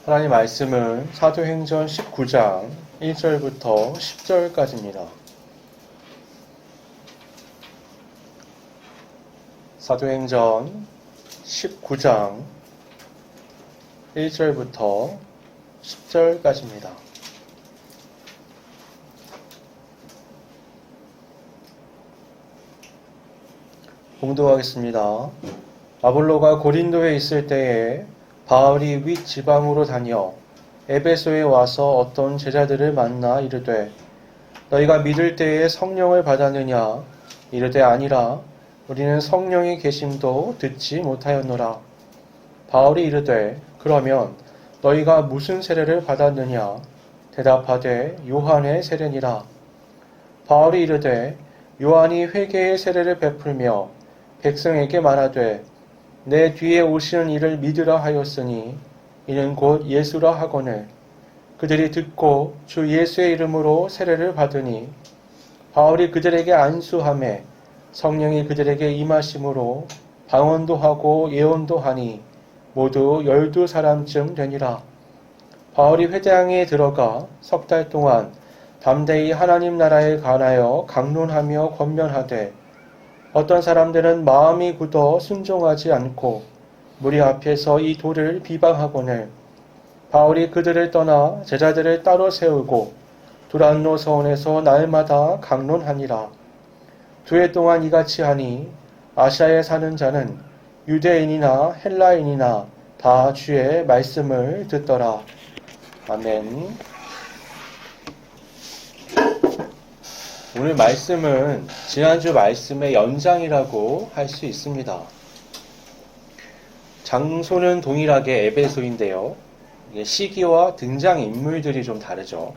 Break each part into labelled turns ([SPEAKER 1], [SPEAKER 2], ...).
[SPEAKER 1] 하나님 말씀은 사도행전 19장 1절부터 10절까지입니다. 사도행전 19장 1절부터 10절까지입니다. 봉독하겠습니다. 아볼로가 고린도에 있을 때에 바울이 윗 지방으로 다녀 에베소에 와서 어떤 제자들을 만나 이르되 너희가 믿을 때에 성령을 받았느냐? 이르되 아니라 우리는 성령의 계심도 듣지 못하였노라. 바울이 이르되 그러면 너희가 무슨 세례를 받았느냐? 대답하되 요한의 세례니라. 바울이 이르되 요한이 회개의 세례를 베풀며 백성에게 말하되 내 뒤에 오시는 이를 믿으라 하였으니 이는 곧 예수라 하거늘 그들이 듣고 주 예수의 이름으로 세례를 받으니 바울이 그들에게 안수하매 성령이 그들에게 임하심으로 방언도 하고 예언도 하니 모두 12사람쯤 되니라. 바울이 회당에 들어가 석 달 동안 담대히 하나님 나라에 관하여 강론하며 권면하되 어떤 사람들은 마음이 굳어 순종하지 않고 무리 앞에서 이 돌을 비방하거늘 바울이 그들을 떠나 제자들을 따로 세우고 두란노 서원에서 날마다 강론하니라. 2해 동안 이같이 하니 아시아에 사는 자는 유대인이나 헬라인이나 다 주의 말씀을 듣더라. 아멘. 오늘 말씀은 지난주 말씀의 연장이라고 할 수 있습니다. 장소는 동일하게 에베소인데요. 시기와 등장인물들이 좀 다르죠.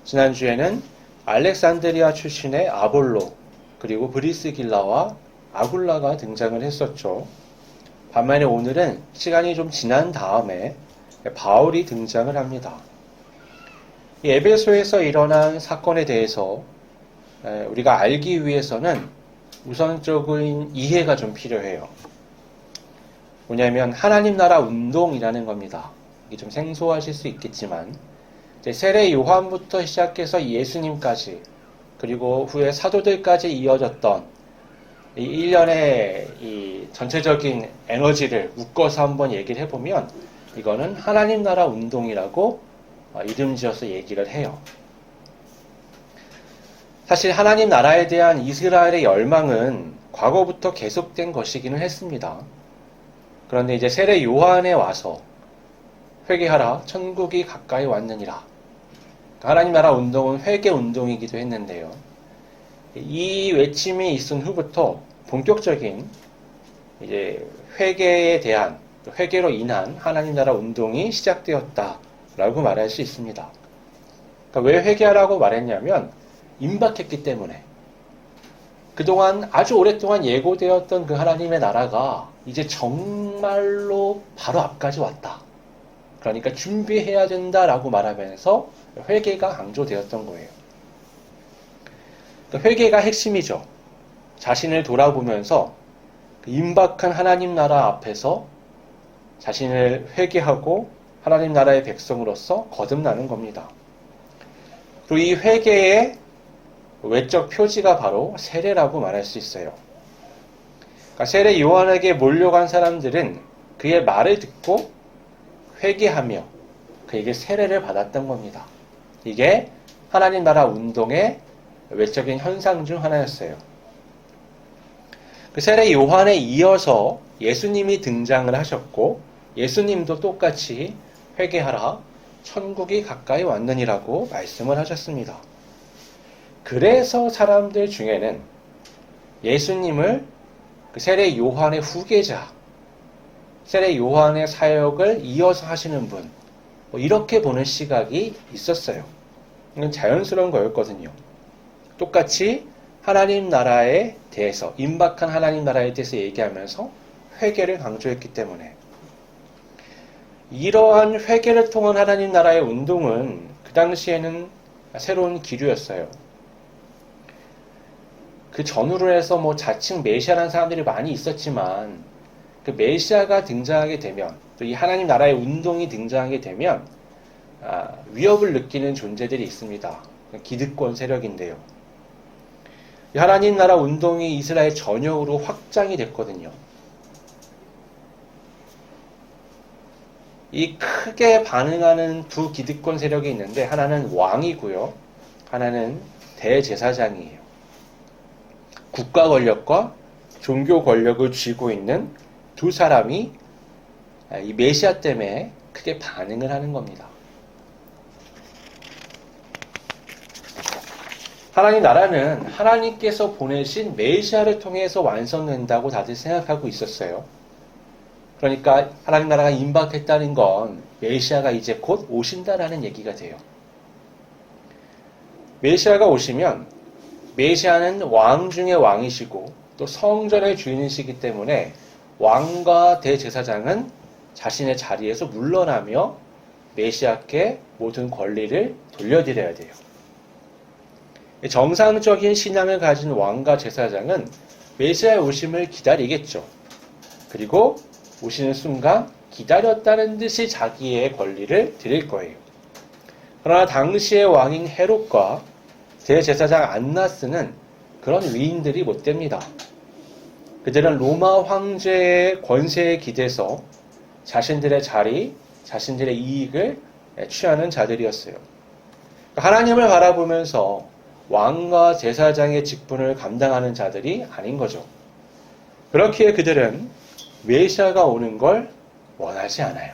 [SPEAKER 1] 지난주에는 알렉산드리아 출신의 아볼로, 그리고 브리스길라와 아굴라가 등장을 했었죠. 반면에 오늘은 시간이 좀 지난 다음에 바울이 등장을 합니다. 이 에베소에서 일어난 사건에 대해서 우리가 알기 위해서는 우선적인 이해가 좀 필요해요. 뭐냐면 하나님 나라 운동이라는 겁니다. 이게 좀 생소하실 수 있겠지만 세례 요한부터 시작해서 예수님까지 그리고 후에 사도들까지 이어졌던 이 일련의 이 전체적인 에너지를 묶어서 한번 얘기를 해보면 이거는 하나님 나라 운동이라고 이름 지어서 얘기를 해요. 사실 하나님 나라에 대한 이스라엘의 열망은 과거부터 계속된 것이기는 했습니다. 그런데 이제 세례 요한에 와서 회개하라 천국이 가까이 왔느니라. 하나님 나라 운동은 회개 운동이기도 했는데요. 이 외침이 있은 후부터 본격적인 이제 회개에 대한 회개로 인한 하나님 나라 운동이 시작되었다라고 말할 수 있습니다. 그러니까 왜 회개하라고 말했냐면 임박했기 때문에 그동안 아주 오랫동안 예고되었던 그 하나님의 나라가 이제 정말로 바로 앞까지 왔다. 그러니까 준비해야 된다라고 말하면서 회개가 강조되었던 거예요. 회개가 핵심이죠. 자신을 돌아보면서 임박한 하나님 나라 앞에서 자신을 회개하고 하나님 나라의 백성으로서 거듭나는 겁니다. 그리고 이 회개의 외적 표지가 바로 세례라고 말할 수 있어요. 그러니까 세례 요한에게 몰려간 사람들은 그의 말을 듣고 회개하며 그에게 세례를 받았던 겁니다. 이게 하나님 나라 운동의 외적인 현상 중 하나였어요. 그 세례 요한에 이어서 예수님이 등장을 하셨고 예수님도 똑같이 회개하라 천국이 가까이 왔느니라고 말씀을 하셨습니다. 그래서 사람들 중에는 예수님을 그 세례 요한의 후계자, 세례 요한의 사역을 이어서 하시는 분, 이렇게 보는 시각이 있었어요. 이건 자연스러운 거였거든요. 똑같이 하나님 나라에 대해서, 임박한 하나님 나라에 대해서 얘기하면서 회개를 강조했기 때문에 이러한 회개를 통한 하나님 나라의 운동은 그 당시에는 새로운 기류였어요. 그 전후로 해서 자칭 메시아라는 사람들이 많이 있었지만 그 메시아가 등장하게 되면 또 이 하나님 나라의 운동이 등장하게 되면 위협을 느끼는 존재들이 있습니다. 기득권 세력인데요. 이 하나님 나라 운동이 이스라엘 전역으로 확장이 됐거든요. 이 크게 반응하는 두 기득권 세력이 있는데 하나는 왕이고요. 하나는 대제사장이에요. 국가 권력과 종교 권력을 쥐고 있는 두 사람이 이 메시아 때문에 크게 반응을 하는 겁니다. 하나님 나라는 하나님께서 보내신 메시아를 통해서 완성된다고 다들 생각하고 있었어요. 그러니까 하나님 나라가 임박했다는 건 메시아가 이제 곧 오신다라는 얘기가 돼요. 메시아가 오시면 메시아는 왕 중의 왕이시고 또 성전의 주인이시기 때문에 왕과 대제사장은 자신의 자리에서 물러나며 메시아께 모든 권리를 돌려드려야 돼요. 정상적인 신앙을 가진 왕과 제사장은 메시아의 오심을 기다리겠죠. 그리고 오시는 순간 기다렸다는 듯이 자기의 권리를 드릴 거예요. 그러나 당시의 왕인 헤롯과 대제사장 안나스는 그런 위인들이 못 됩니다. 그들은 로마 황제의 권세에 기대서 자신들의 자리, 자신들의 이익을 취하는 자들이었어요. 하나님을 바라보면서 왕과 제사장의 직분을 감당하는 자들이 아닌 거죠. 그렇기에 그들은 메시아가 오는 걸 원하지 않아요.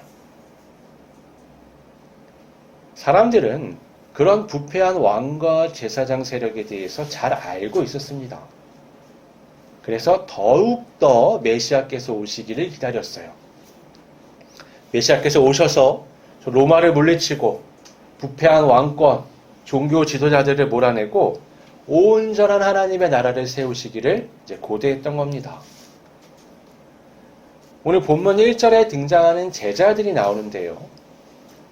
[SPEAKER 1] 사람들은 그런 부패한 왕과 제사장 세력에 대해서 잘 알고 있었습니다. 그래서 더욱더 메시아께서 오시기를 기다렸어요. 메시아께서 오셔서 로마를 물리치고 부패한 왕권, 종교 지도자들을 몰아내고 온전한 하나님의 나라를 세우시기를 이제 고대했던 겁니다. 오늘 본문 1절에 등장하는 제자들이 나오는데요.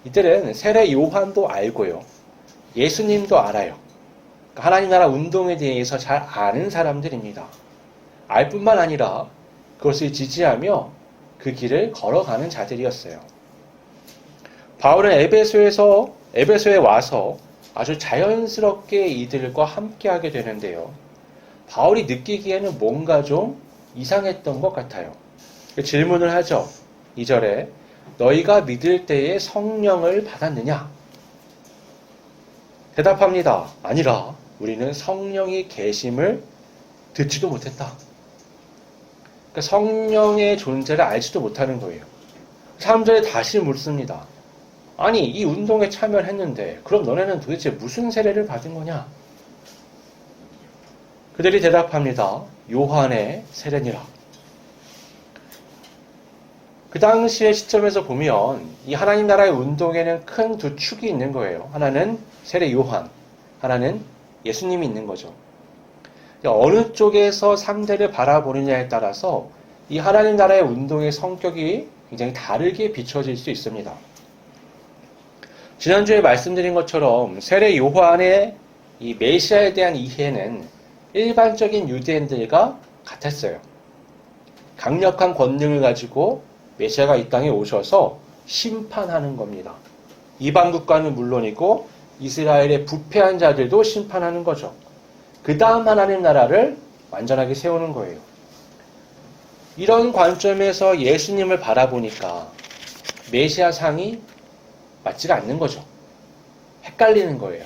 [SPEAKER 1] 이들은 세례 요한도 알고요. 예수님도 알아요. 하나님 나라 운동에 대해서 잘 아는 사람들입니다. 알 뿐만 아니라 그것을 지지하며 그 길을 걸어가는 자들이었어요. 바울은 에베소에 와서 아주 자연스럽게 이들과 함께하게 되는데요. 바울이 느끼기에는 뭔가 좀 이상했던 것 같아요. 질문을 하죠. 2절에 너희가 믿을 때에 성령을 받았느냐? 대답합니다. 아니라 우리는 성령이 계심을 듣지도 못했다. 그러니까 성령의 존재를 알지도 못하는 거예요. 3절에 다시 묻습니다. 아니 이 운동에 참여했는데 그럼 너네는 도대체 무슨 세례를 받은 거냐? 그들이 대답합니다. 요한의 세례니라. 그 당시의 시점에서 보면 이 하나님 나라의 운동에는 큰 두 축이 있는 거예요. 하나는 세례 요한, 하나는 예수님이 있는 거죠. 어느 쪽에서 상대를 바라보느냐에 따라서 이 하나님 나라의 운동의 성격이 굉장히 다르게 비춰질 수 있습니다. 지난주에 말씀드린 것처럼 세례 요한의 이 메시아에 대한 이해는 일반적인 유대인들과 같았어요. 강력한 권능을 가지고 메시아가 이 땅에 오셔서 심판하는 겁니다. 이방 국가는 물론이고 이스라엘의 부패한 자들도 심판하는 거죠. 그 다음 하나님 나라를 완전하게 세우는 거예요. 이런 관점에서 예수님을 바라보니까 메시아 상이 맞지가 않는 거죠. 헷갈리는 거예요.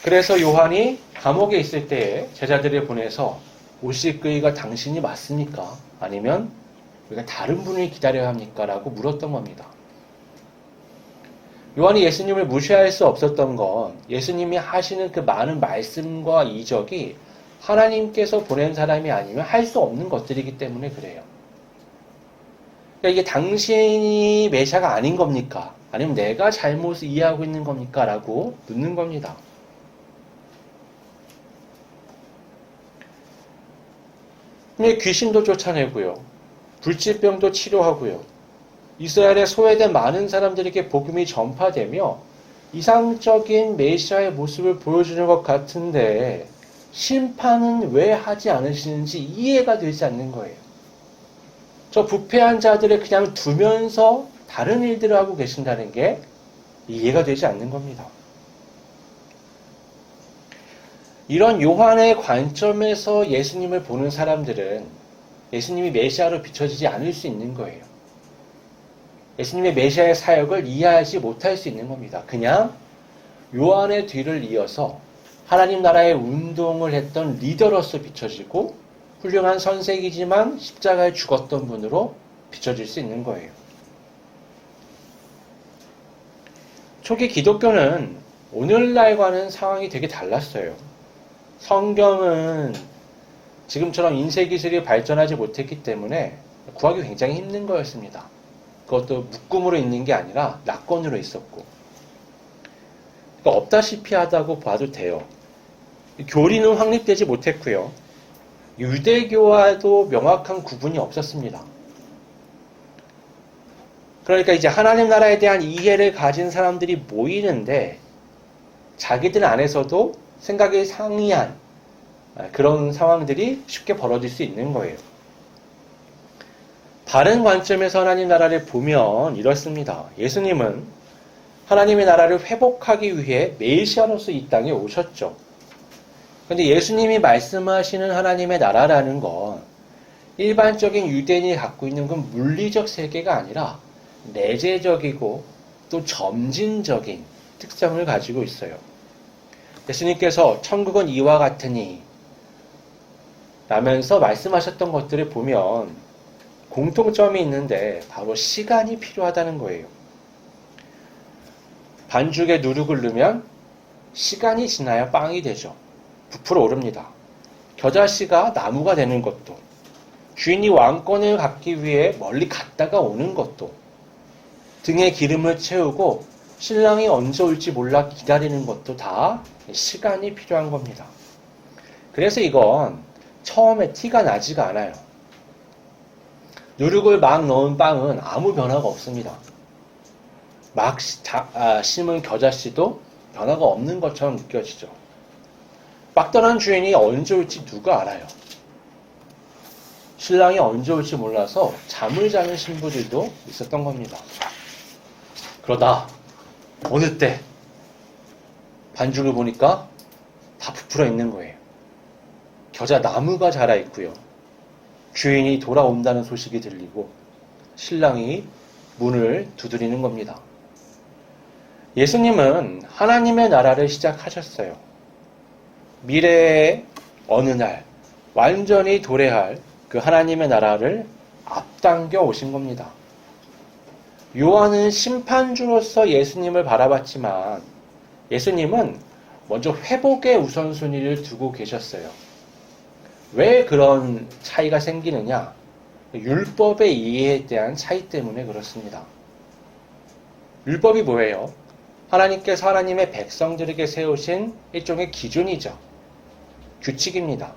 [SPEAKER 1] 그래서 요한이 감옥에 있을 때에 제자들을 보내서 오실 그이가 당신이 맞습니까? 아니면 우리가 다른 분을 기다려야 합니까? 라고 물었던 겁니다. 요한이 예수님을 무시할 수 없었던 건 예수님이 하시는 그 많은 말씀과 이적이 하나님께서 보낸 사람이 아니면 할 수 없는 것들이기 때문에 그래요. 그러니까 이게 당신이 메시아가 아닌 겁니까? 아니면 내가 잘못 이해하고 있는 겁니까? 라고 묻는 겁니다. 귀신도 쫓아내고요. 불치병도 치료하고요. 이스라엘에 소외된 많은 사람들에게 복음이 전파되며 이상적인 메시아의 모습을 보여주는 것 같은데 심판은 왜 하지 않으시는지 이해가 되지 않는 거예요. 저 부패한 자들을 그냥 두면서 다른 일들을 하고 계신다는 게 이해가 되지 않는 겁니다. 이런 요한의 관점에서 예수님을 보는 사람들은 예수님이 메시아로 비춰지지 않을 수 있는 거예요. 예수님의 메시아의 사역을 이해하지 못할 수 있는 겁니다. 그냥 요한의 뒤를 이어서 하나님 나라의 운동을 했던 리더로서 비춰지고 훌륭한 선생이지만 십자가에 죽었던 분으로 비춰질 수 있는 거예요. 초기 기독교는 오늘날과는 상황이 되게 달랐어요. 성경은 지금처럼 인쇄기술이 발전하지 못했기 때문에 구하기 굉장히 힘든 거였습니다. 그것도 묶음으로 있는 게 아니라 낙권으로 있었고. 그러니까 없다시피 하다고 봐도 돼요. 교리는 확립되지 못했고요. 유대교와도 명확한 구분이 없었습니다. 그러니까 이제 하나님 나라에 대한 이해를 가진 사람들이 모이는데 자기들 안에서도 생각이 상이한 그런 상황들이 쉽게 벌어질 수 있는 거예요. 다른 관점에서 하나님 나라를 보면 이렇습니다. 예수님은 하나님의 나라를 회복하기 위해 메시아로서 이 땅에 오셨죠. 그런데 예수님이 말씀하시는 하나님의 나라라는 건 일반적인 유대인이 갖고 있는 그 물리적 세계가 아니라 내재적이고 또 점진적인 특성을 가지고 있어요. 예수님께서 천국은 이와 같으니 라면서 말씀하셨던 것들을 보면 공통점이 있는데 바로 시간이 필요하다는 거예요. 반죽에 누룩을 넣으면 시간이 지나야 빵이 되죠. 부풀어 오릅니다. 겨자씨가 나무가 되는 것도, 주인이 왕권을 갖기 위해 멀리 갔다가 오는 것도, 등에 기름을 채우고 신랑이 언제 올지 몰라 기다리는 것도 다 시간이 필요한 겁니다. 그래서 이건 처음에 티가 나지가 않아요. 누룩을 막 넣은 빵은 아무 변화가 없습니다. 막 심은 겨자씨도 변화가 없는 것처럼 느껴지죠. 막 떠난 주인이 언제 올지 누가 알아요. 신랑이 언제 올지 몰라서 잠을 자는 신부들도 있었던 겁니다. 그러다 어느 때 반죽을 보니까 다 부풀어 있는 거예요. 겨자 나무가 자라 있고요. 주인이 돌아온다는 소식이 들리고 신랑이 문을 두드리는 겁니다. 예수님은 하나님의 나라를 시작하셨어요. 미래의 어느 날 완전히 도래할 그 하나님의 나라를 앞당겨 오신 겁니다. 요한은 심판주로서 예수님을 바라봤지만 예수님은 먼저 회복의 우선순위를 두고 계셨어요. 왜 그런 차이가 생기느냐? 율법의 이해에 대한 차이 때문에 그렇습니다. 율법이 뭐예요? 하나님께서 하나님의 백성들에게 세우신 일종의 기준이죠. 규칙입니다.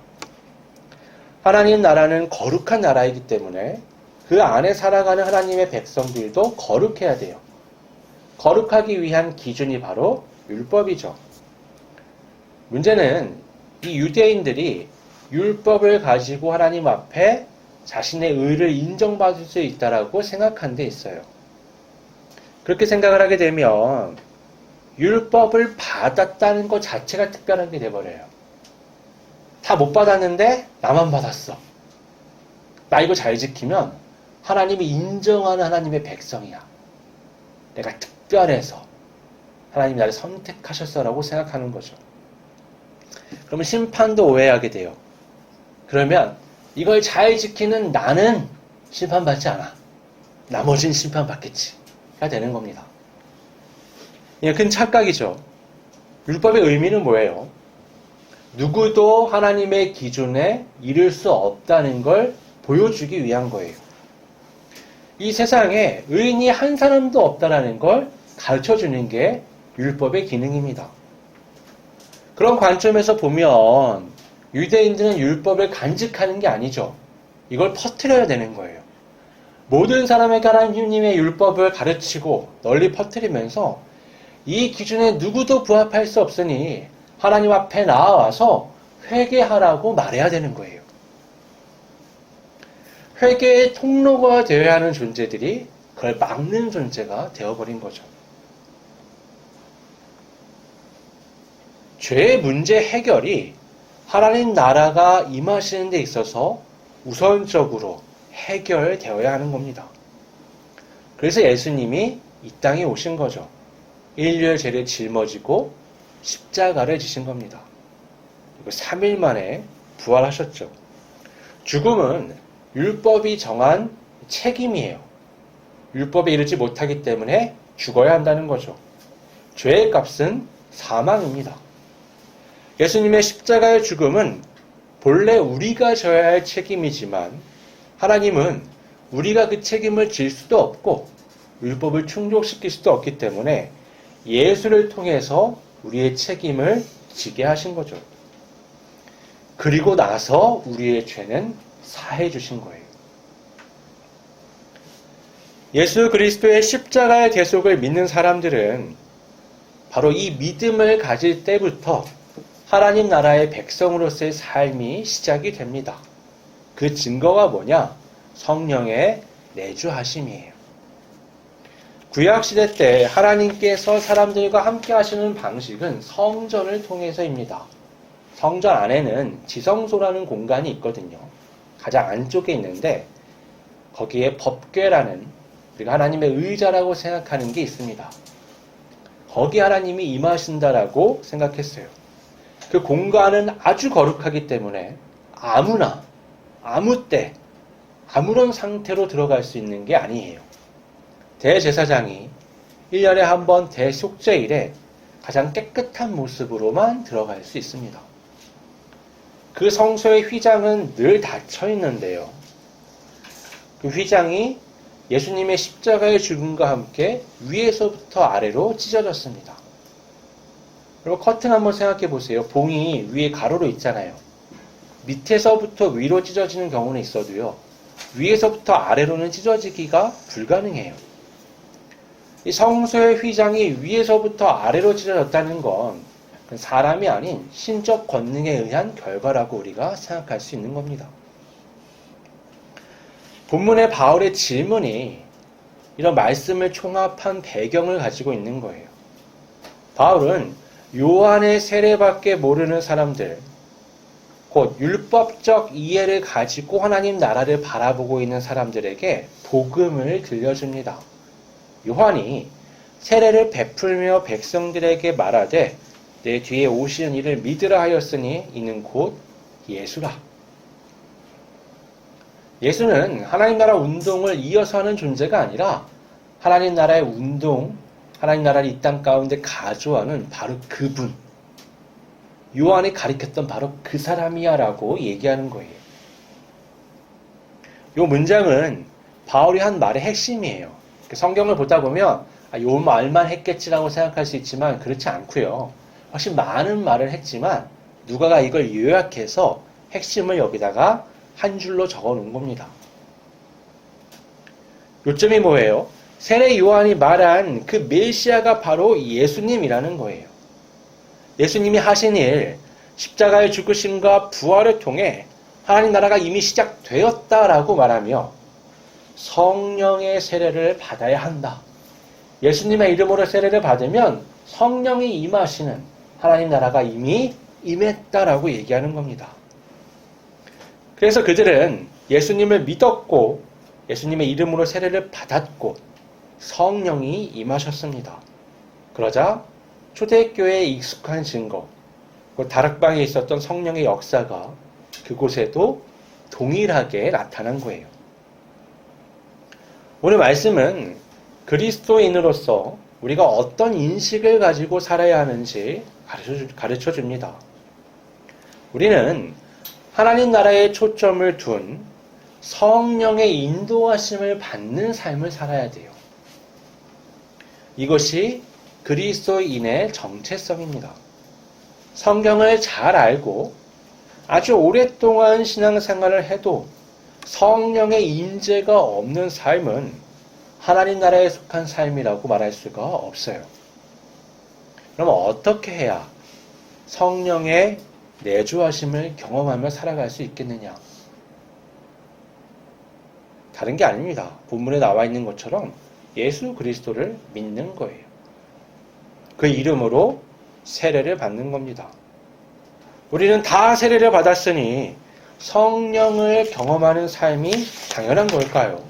[SPEAKER 1] 하나님 나라는 거룩한 나라이기 때문에 그 안에 살아가는 하나님의 백성들도 거룩해야 돼요. 거룩하기 위한 기준이 바로 율법이죠. 문제는 이 유대인들이 율법을 가지고 하나님 앞에 자신의 의를 인정받을 수 있다라고 생각한 데 있어요. 그렇게 생각을 하게 되면 율법을 받았다는 것 자체가 특별한 게 돼버려요. 다 못 받았는데 나만 받았어. 나 이거 잘 지키면 하나님이 인정하는 하나님의 백성이야. 내가 특별해서 하나님이 나를 선택하셨어라고 생각하는 거죠. 그러면 심판도 오해하게 돼요. 그러면 이걸 잘 지키는 나는 심판받지 않아. 나머지는 심판받겠지가 되는 겁니다. 이게 큰 착각이죠. 율법의 의미는 뭐예요? 누구도 하나님의 기준에 이를 수 없다는 걸 보여주기 위한 거예요. 이 세상에 의인이 한 사람도 없다는 걸 가르쳐주는 게 율법의 기능입니다. 그런 관점에서 보면 유대인들은 율법을 간직하는 게 아니죠. 이걸 퍼뜨려야 되는 거예요. 모든 사람에게 하나님의 율법을 가르치고 널리 퍼뜨리면서 이 기준에 누구도 부합할 수 없으니 하나님 앞에 나와서 회개하라고 말해야 되는 거예요. 회개의 통로가 되어야 하는 존재들이 그걸 막는 존재가 되어버린 거죠. 죄의 문제 해결이 하나님 나라가 임하시는 데 있어서 우선적으로 해결되어야 하는 겁니다. 그래서 예수님이 이 땅에 오신 거죠. 인류의 죄를 짊어지고 십자가를 지신 겁니다. 그리고 3일 만에 부활하셨죠. 죽음은 율법이 정한 책임이에요. 율법에 이르지 못하기 때문에 죽어야 한다는 거죠. 죄의 값은 사망입니다. 예수님의 십자가의 죽음은 본래 우리가 져야 할 책임이지만 하나님은 우리가 그 책임을 질 수도 없고 율법을 충족시킬 수도 없기 때문에 예수를 통해서 우리의 책임을 지게 하신 거죠. 그리고 나서 우리의 죄는 사해 주신 거예요. 예수 그리스도의 십자가의 대속을 믿는 사람들은 바로 이 믿음을 가질 때부터 하나님 나라의 백성으로서의 삶이 시작이 됩니다. 그 증거가 뭐냐? 성령의 내주하심이에요. 구약시대 때 하나님께서 사람들과 함께 하시는 방식은 성전을 통해서입니다. 성전 안에는 지성소라는 공간이 있거든요. 가장 안쪽에 있는데 거기에 법궤라는 우리가 하나님의 의자라고 생각하는 게 있습니다. 거기 하나님이 임하신다라고 생각했어요. 그 공간은 아주 거룩하기 때문에 아무나 아무 때 아무런 상태로 들어갈 수 있는 게 아니에요. 대제사장이 1년에 한 번 대속죄일에 가장 깨끗한 모습으로만 들어갈 수 있습니다. 그 성소의 휘장은 늘 닫혀 있는데요. 그 휘장이 예수님의 십자가의 죽음과 함께 위에서부터 아래로 찢어졌습니다. 그리고 커튼 한번 생각해 보세요. 봉이 위에 가로로 있잖아요. 밑에서부터 위로 찢어지는 경우는 있어도요. 위에서부터 아래로는 찢어지기가 불가능해요. 이 성소의 휘장이 위에서부터 아래로 찢어졌다는 건 사람이 아닌 신적 권능에 의한 결과라고 우리가 생각할 수 있는 겁니다. 본문의 바울의 질문이 이런 말씀을 총합한 배경을 가지고 있는 거예요. 바울은 요한의 세례밖에 모르는 사람들, 곧 율법적 이해를 가지고 하나님 나라를 바라보고 있는 사람들에게 복음을 들려줍니다. 요한이 세례를 베풀며 백성들에게 말하되 내 뒤에 오시는 이를 믿으라 하였으니 이는 곧 예수라. 예수는 하나님 나라 운동을 이어서 하는 존재가 아니라 하나님 나라의 운동, 하나님 나라를 이 땅 가운데 가져가는 바로 그분. 요한이 가리켰던 바로 그 사람이야 라고 얘기하는 거예요. 이 문장은 바울이 한 말의 핵심이에요. 성경을 보다 보면 요 말만 했겠지라고 생각할 수 있지만 그렇지 않고요. 훨씬 많은 말을 했지만 누가가 이걸 요약해서 핵심을 여기다가 한 줄로 적어 놓은 겁니다. 요점이 뭐예요? 세례 요한이 말한 그 메시아가 바로 예수님이라는 거예요. 예수님이 하신 일, 십자가의 죽으심과 부활을 통해 하나님 나라가 이미 시작되었다라고 말하며 성령의 세례를 받아야 한다. 예수님의 이름으로 세례를 받으면 성령이 임하시는 하나님 나라가 이미 임했다라고 얘기하는 겁니다. 그래서 그들은 예수님을 믿었고 예수님의 이름으로 세례를 받았고 성령이 임하셨습니다. 그러자 초대교회에 익숙한 증거, 그 다락방에 있었던 성령의 역사가 그곳에도 동일하게 나타난 거예요. 오늘 말씀은 그리스도인으로서 우리가 어떤 인식을 가지고 살아야 하는지 가르쳐 줍니다. 우리는 하나님 나라에 초점을 둔 성령의 인도하심을 받는 삶을 살아야 돼요. 이것이 그리스도인의 정체성입니다. 성경을 잘 알고 아주 오랫동안 신앙생활을 해도 성령의 임재가 없는 삶은 하나님 나라에 속한 삶이라고 말할 수가 없어요. 그럼 어떻게 해야 성령의 내주하심을 경험하며 살아갈 수 있겠느냐? 다른 게 아닙니다. 본문에 나와 있는 것처럼 예수 그리스도를 믿는 거예요. 그 이름으로 세례를 받는 겁니다. 우리는 다 세례를 받았으니 성령을 경험하는 삶이 당연한 걸까요?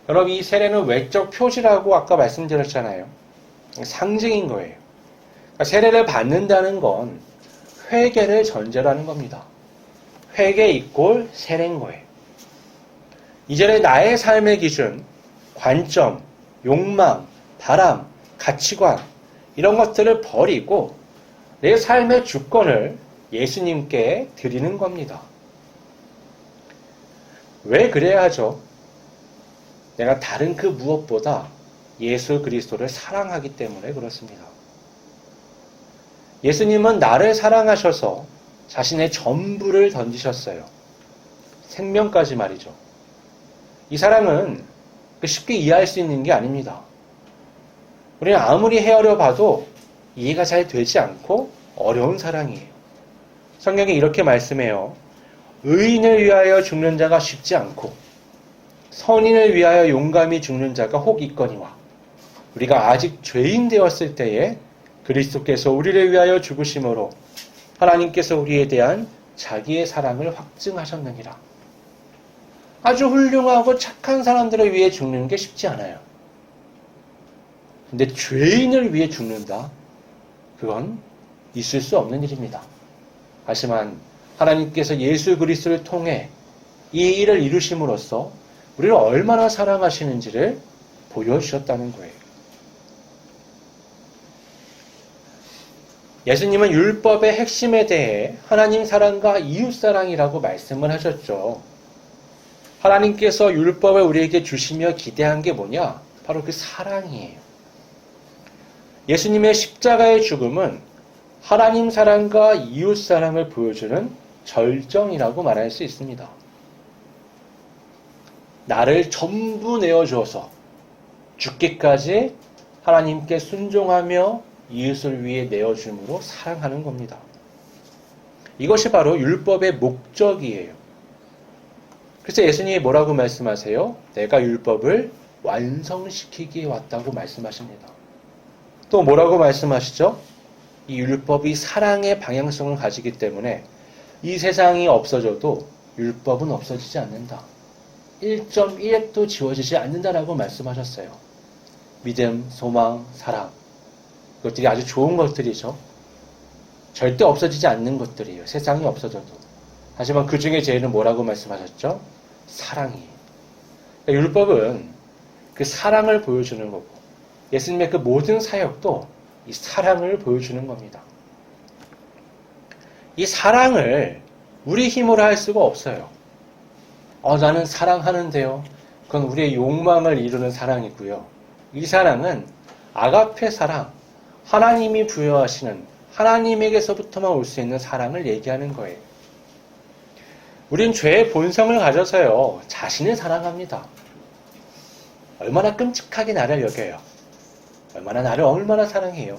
[SPEAKER 1] 여러분, 이 세례는 외적 표시라고 아까 말씀드렸잖아요. 상징인 거예요. 그러니까 세례를 받는다는 건 회개를 전제로 하는 겁니다. 회개 이꼴 세례인 거예요. 이전에 나의 삶의 기준, 관점, 욕망, 바람, 가치관 이런 것들을 버리고 내 삶의 주권을 예수님께 드리는 겁니다. 왜 그래야 하죠? 내가 다른 그 무엇보다 예수 그리스도를 사랑하기 때문에 그렇습니다. 예수님은 나를 사랑하셔서 자신의 전부를 던지셨어요. 생명까지 말이죠. 이 사랑은 쉽게 이해할 수 있는 게 아닙니다. 우리는 아무리 헤아려 봐도 이해가 잘 되지 않고 어려운 사랑이에요. 성경에 이렇게 말씀해요. 의인을 위하여 죽는 자가 쉽지 않고 선인을 위하여 용감히 죽는 자가 혹 있거니와 우리가 아직 죄인 되었을 때에 그리스도께서 우리를 위하여 죽으심으로 하나님께서 우리에 대한 자기의 사랑을 확증하셨느니라. 아주 훌륭하고 착한 사람들을 위해 죽는 게 쉽지 않아요. 근데 죄인을 위해 죽는다? 그건 있을 수 없는 일입니다. 하지만 하나님께서 예수 그리스도를 통해 이 일을 이루심으로써 우리를 얼마나 사랑하시는지를 보여주셨다는 거예요. 예수님은 율법의 핵심에 대해 하나님 사랑과 이웃 사랑이라고 말씀을 하셨죠. 하나님께서 율법을 우리에게 주시며 기대한 게 뭐냐? 바로 그 사랑이에요. 예수님의 십자가의 죽음은 하나님 사랑과 이웃 사랑을 보여주는 절정이라고 말할 수 있습니다. 나를 전부 내어주어서 죽기까지 하나님께 순종하며 이웃을 위해 내어줌으로 사랑하는 겁니다. 이것이 바로 율법의 목적이에요. 그래서 예수님이 뭐라고 말씀하세요? 내가 율법을 완성시키기에 왔다고 말씀하십니다. 또 뭐라고 말씀하시죠? 이 율법이 사랑의 방향성을 가지기 때문에 이 세상이 없어져도 율법은 없어지지 않는다. 1.1핵도 지워지지 않는다라고 말씀하셨어요. 믿음, 소망, 사랑. 이것들이 아주 좋은 것들이죠. 절대 없어지지 않는 것들이에요. 세상이 없어져도. 하지만 그 중에 제일은 뭐라고 말씀하셨죠? 사랑이에요. 그러니까 율법은 그 사랑을 보여주는 거고 예수님의 그 모든 사역도 이 사랑을 보여주는 겁니다. 이 사랑을 우리 힘으로 할 수가 없어요. 나는 사랑하는데요. 그건 우리의 욕망을 이루는 사랑이고요. 이 사랑은 아가페 사랑, 하나님이 부여하시는 하나님에게서부터만 올 수 있는 사랑을 얘기하는 거예요. 우린 죄의 본성을 가져서요. 자신을 사랑합니다. 얼마나 끔찍하게 나를 여겨요. 나를 얼마나 사랑해요.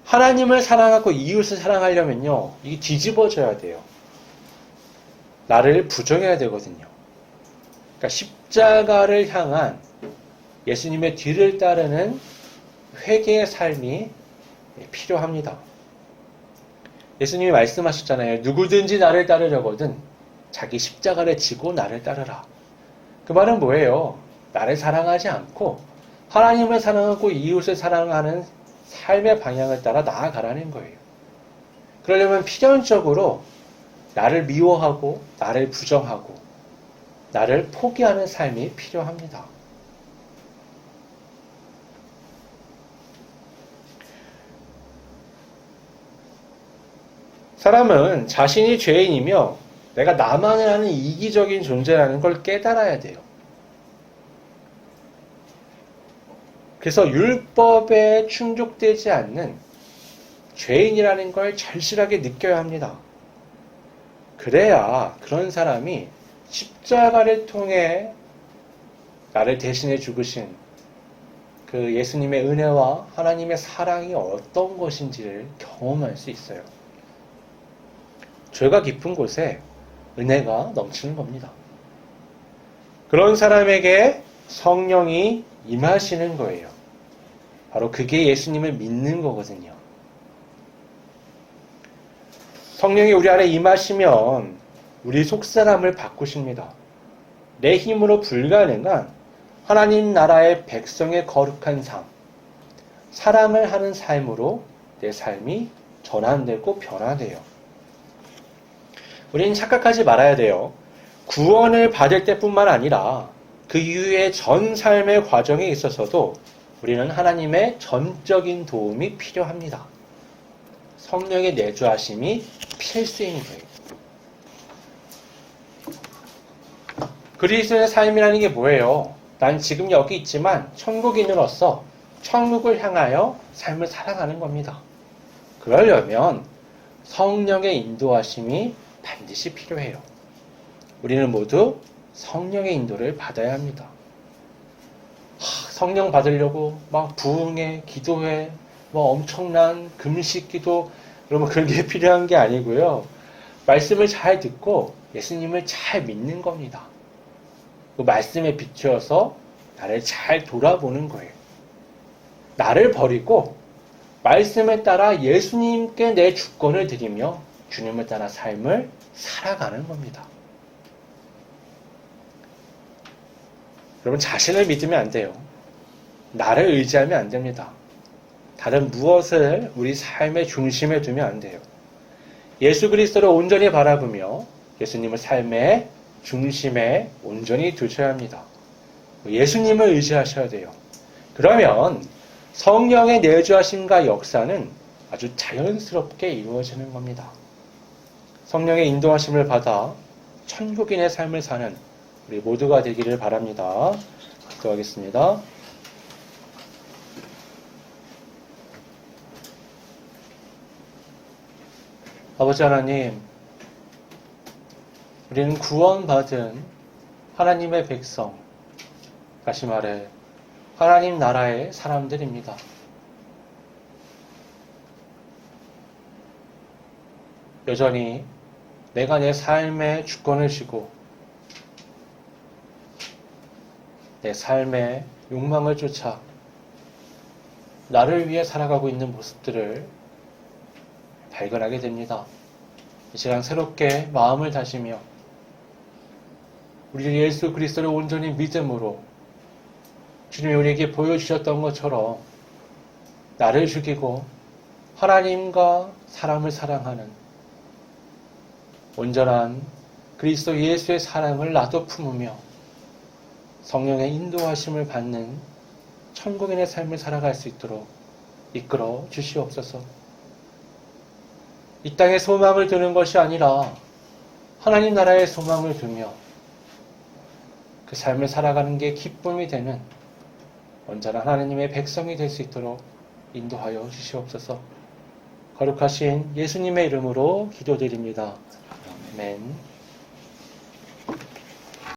[SPEAKER 1] 하나님을 사랑하고 이웃을 사랑하려면요. 이게 뒤집어져야 돼요. 나를 부정해야 되거든요. 그러니까 십자가를 향한 예수님의 뒤를 따르는 회개의 삶이 필요합니다. 예수님이 말씀하셨잖아요. 누구든지 나를 따르려거든 자기 십자가를 지고 나를 따르라. 그 말은 뭐예요? 나를 사랑하지 않고 하나님을 사랑하고 이웃을 사랑하는 삶의 방향을 따라 나아가라는 거예요. 그러려면 필연적으로 나를 미워하고 나를 부정하고 나를 포기하는 삶이 필요합니다. 사람은 자신이 죄인이며 내가 나만을 아는 이기적인 존재라는 걸 깨달아야 돼요. 그래서 율법에 충족되지 않는 죄인이라는 걸 절실하게 느껴야 합니다. 그래야 그런 사람이 십자가를 통해 나를 대신해 죽으신 그 예수님의 은혜와 하나님의 사랑이 어떤 것인지를 경험할 수 있어요. 죄가 깊은 곳에 은혜가 넘치는 겁니다. 그런 사람에게 성령이 임하시는 거예요. 바로 그게 예수님을 믿는 거거든요. 성령이 우리 안에 임하시면 우리 속사람을 바꾸십니다. 내 힘으로 불가능한 하나님 나라의 백성의 거룩한 삶, 사랑을 하는 삶으로 내 삶이 전환되고 변화돼요. 우리는 착각하지 말아야 돼요. 구원을 받을 때뿐만 아니라 그 이후의 전 삶의 과정에 있어서도 우리는 하나님의 전적인 도움이 필요합니다. 성령의 내주하심이 필수인 거예요. 그리스도의 삶이라는 게 뭐예요? 난 지금 여기 있지만 천국인으로서 천국을 향하여 삶을 살아가는 겁니다. 그러려면 성령의 인도하심이 반드시 필요해요. 우리는 모두 성령의 인도를 받아야 합니다. 성령 받으려고 막 부흥회, 기도회, 뭐 엄청난 금식 기도, 여러분 그런 게 필요한 게 아니고요. 말씀을 잘 듣고 예수님을 잘 믿는 겁니다. 그 말씀에 비추어서 나를 잘 돌아보는 거예요. 나를 버리고 말씀에 따라 예수님께 내 주권을 드리며 주님을 따라 삶을 살아가는 겁니다. 여러분 자신을 믿으면 안 돼요. 나를 의지하면 안 됩니다. 다른 무엇을 우리 삶의 중심에 두면 안 돼요. 예수 그리스도를 온전히 바라보며 예수님을 삶의 중심에 온전히 두셔야 합니다. 예수님을 의지하셔야 돼요. 그러면 성령의 내주하심과 역사는 아주 자연스럽게 이루어지는 겁니다. 성령의 인도하심을 받아 천국인의 삶을 사는 우리 모두가 되기를 바랍니다. 기도하겠습니다. 아버지 하나님, 우리는 구원받은 하나님의 백성, 다시 말해 하나님 나라의 사람들입니다. 여전히 내가 내 삶의 주권을 쥐고 내 삶의 욕망을 쫓아 나를 위해 살아가고 있는 모습들을 발견하게 됩니다. 이 시간 새롭게 마음을 다지며 우리 예수 그리스도를 온전히 믿음으로 주님이 우리에게 보여주셨던 것처럼 나를 죽이고 하나님과 사람을 사랑하는 온전한 그리스도 예수의 사랑을 나도 품으며 성령의 인도하심을 받는 천국인의 삶을 살아갈 수 있도록 이끌어 주시옵소서. 이 땅에 소망을 두는 것이 아니라 하나님 나라의 소망을 두며 그 삶을 살아가는 게 기쁨이 되는 온전한 하나님의 백성이 될 수 있도록 인도하여 주시옵소서. 거룩하신 예수님의 이름으로 기도드립니다. 아멘.